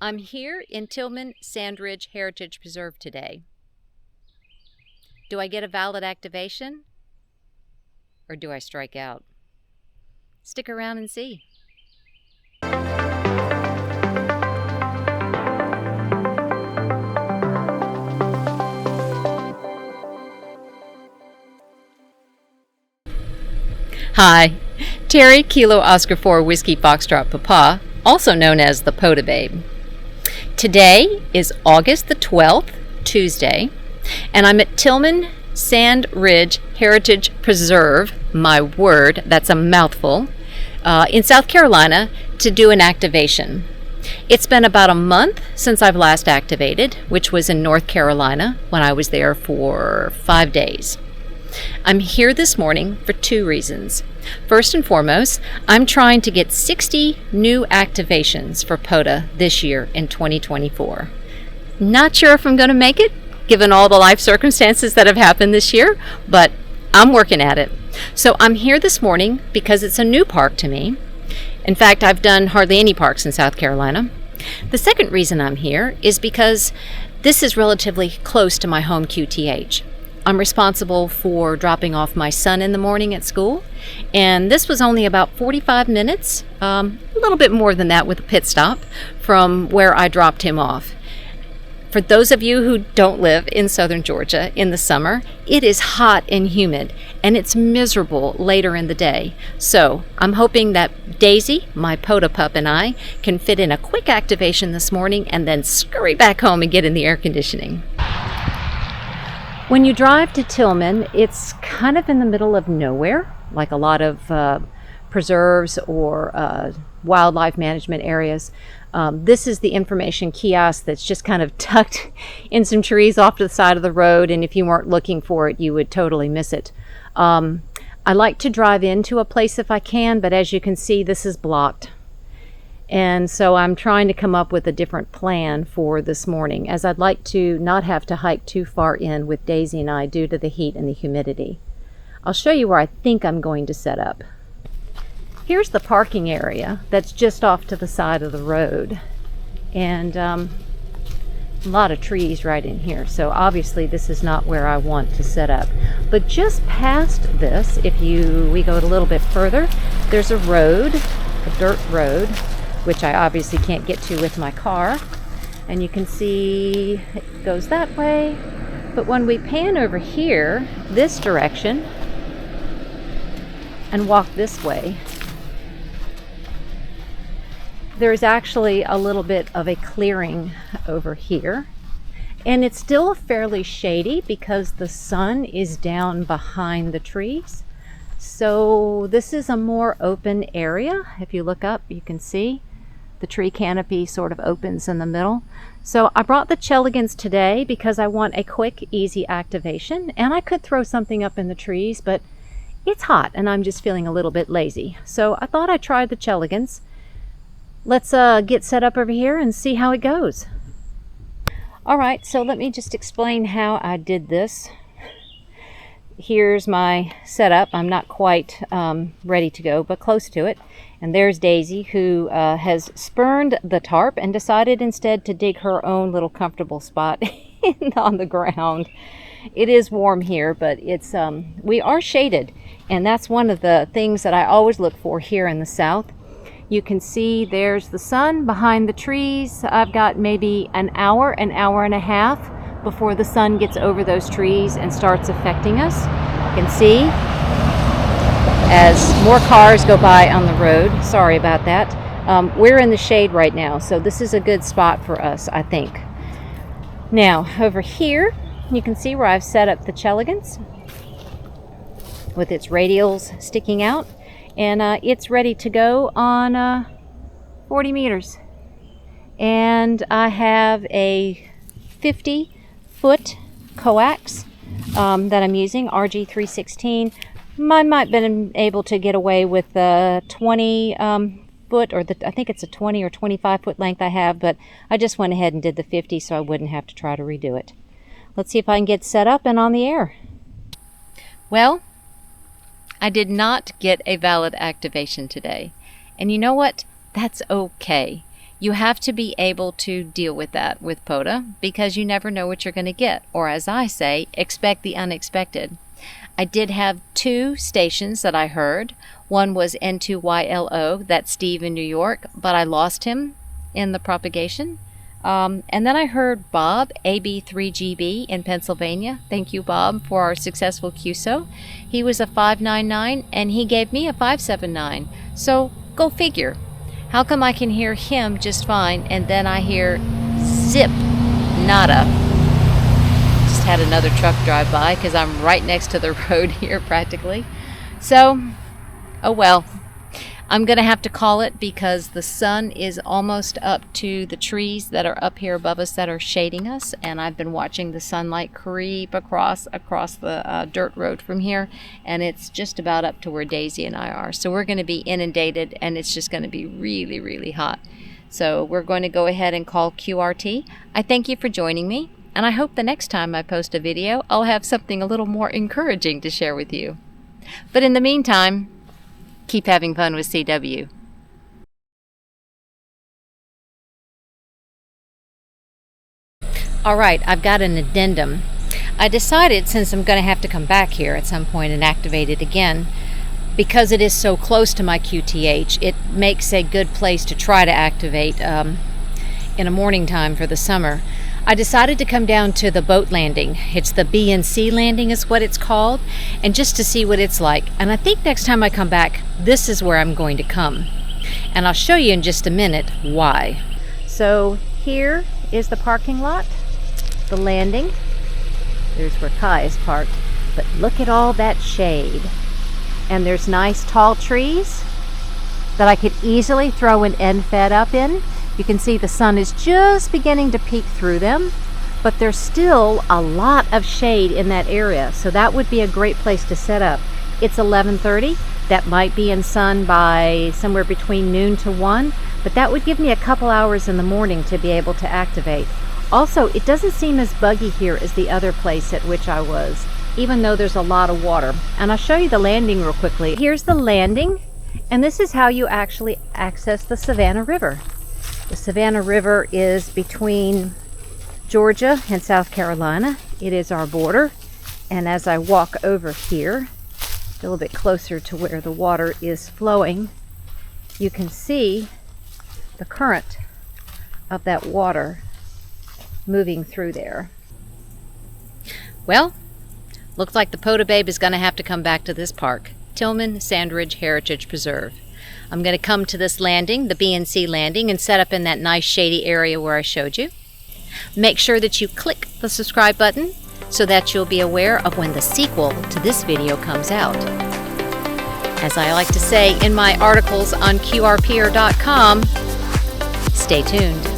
I'm here in Tillman Sandridge Heritage Preserve today. Do I get a valid activation? Or do I strike out? Stick around and see. Hi, Teri, Kilo Oscar 4 Whiskey Foxtrot Papa, also known as the POTA Babe. Today is August the 12th, Tuesday, and I'm at Tillman Sand Ridge Heritage Preserve, my word, that's a mouthful, in South Carolina to do an activation. It's been about a month since I've last activated, which was in North Carolina when I was there for 5 days. I'm here this morning for two reasons. First and foremost, I'm trying to get 60 new activations for POTA this year in 2024. Not sure if I'm going to make it, given all the life circumstances that have happened this year, but I'm working at it. So I'm here this morning because it's a new park to me. In fact, I've done hardly any parks in South Carolina. The second reason I'm here is because this is relatively close to my home QTH. I'm responsible for dropping off my son in the morning at school, and this was only about 45 minutes, a little bit more than that with a pit stop, from where I dropped him off. For those of you who don't live in southern Georgia in the summer, it is hot and humid, and it's miserable later in the day. So I'm hoping that Daisy, my POTA pup, and I can fit in a quick activation this morning and then scurry back home and get in the air conditioning. When you drive to Tillman, it's kind of in the middle of nowhere, like a lot of preserves or wildlife management areas. This is the information kiosk that's just kind of tucked in some trees off to the side of the road, and if you weren't looking for it, you would totally miss it. I like to drive into a place if I can, but as you can see, this is blocked. And so I'm trying to come up with a different plan for this morning, as I'd like to not have to hike too far in with Daisy and I due to the heat and the humidity. I'll show you where I think I'm going to set up. Here's the parking area that's just off to the side of the road, and a lot of trees right in here, so obviously this is not where I want to set up. But just past this, if we go a little bit further, there's a road, a dirt road, which I obviously can't get to with my car, and you can see it goes that way. But when we pan over here this direction and walk this way, there's actually a little bit of a clearing over here, and it's still fairly shady because the sun is down behind the trees. So this is a more open area. If you look up, you can see the tree canopy sort of opens in the middle. So I brought the Cheligans today because I want a quick, easy activation, and I could throw something up in the trees, but it's hot and I'm just feeling a little bit lazy. So I thought I'd try the Cheligans. Let's get set up over here and see how it goes. All right, so let me just explain how I did this. Here's my setup. I'm not quite ready to go, but close to it. And there's Daisy, who has spurned the tarp and decided instead to dig her own little comfortable spot on the ground. It is warm here, but it's we are shaded, and that's one of the things that I always look for here in the South. You can see there's the sun behind the trees. I've got maybe an hour and a half before the sun gets over those trees and starts affecting us. You can see as more cars go by on the road. Sorry about that. We're in the shade right now, so this is a good spot for us, I think. Now, over here, you can see where I've set up the Cheligans with its radials sticking out, and it's ready to go on 40 meters. And I have a 50-foot coax that I'm using, RG316. I might have been able to get away with the 20 foot, or I think it's a 20 or 25 foot length I have, but I just went ahead and did the 50 so I wouldn't have to try to redo it. Let's see if I can get set up and on the air. Well, I did not get a valid activation today. And you know what? That's okay. You have to be able to deal with that with POTA because you never know what you're going to get. Or as I say, expect the unexpected. I did have 2 stations that I heard. One was N2YLO, that's Steve in New York, but I lost him in the propagation. And then I heard Bob, AB3GB in Pennsylvania. Thank you, Bob, for our successful QSO. He was a 599 and he gave me a 579. So go figure. How come I can hear him just fine and then I hear zip, nada? Just had another truck drive by because I'm right next to the road here practically. So, oh well. I'm going to have to call it because the sun is almost up to the trees that are up here above us that are shading us, and I've been watching the sunlight creep across the dirt road from here, and it's just about up to where Daisy and I are. So we're going to be inundated, and it's just going to be really, really hot. So we're going to go ahead and call QRT. I thank you for joining me, and I hope the next time I post a video, I'll have something a little more encouraging to share with you. But in the meantime, keep having fun with CW. Alright, I've got an addendum. I decided, since I'm going to have to come back here at some point and activate it again, because it is so close to my QTH, it makes a good place to try to activate in a morning time for the summer. I decided to come down to the boat landing. It's the B&C landing is what it's called, and just to see what it's like. And I think next time I come back, this is where I'm going to come. And I'll show you in just a minute why. So here is the parking lot, the landing. There's where Kai is parked. But look at all that shade. And there's nice tall trees that I could easily throw an end fed up in. You can see the sun is just beginning to peek through them, but there's still a lot of shade in that area, so that would be a great place to set up. It's 11:30. That might be in sun by somewhere between noon to 1, but that would give me a couple hours in the morning to be able to activate. Also, it doesn't seem as buggy here as the other place at which I was, even though there's a lot of water. And I'll show you the landing real quickly. Here's the landing, and this is how you actually access the Savannah River. The Savannah River is between Georgia and South Carolina. It is our border. And as I walk over here, a little bit closer to where the water is flowing, you can see the current of that water moving through there. Well, looks like the POTA Babe is going to have to come back to this park, Tillman Sandridge Heritage Preserve. I'm going to come to this landing, the B&C landing, and set up in that nice shady area where I showed you. Make sure that you click the subscribe button so that you'll be aware of when the sequel to this video comes out. As I like to say in my articles on QRPer.com, stay tuned.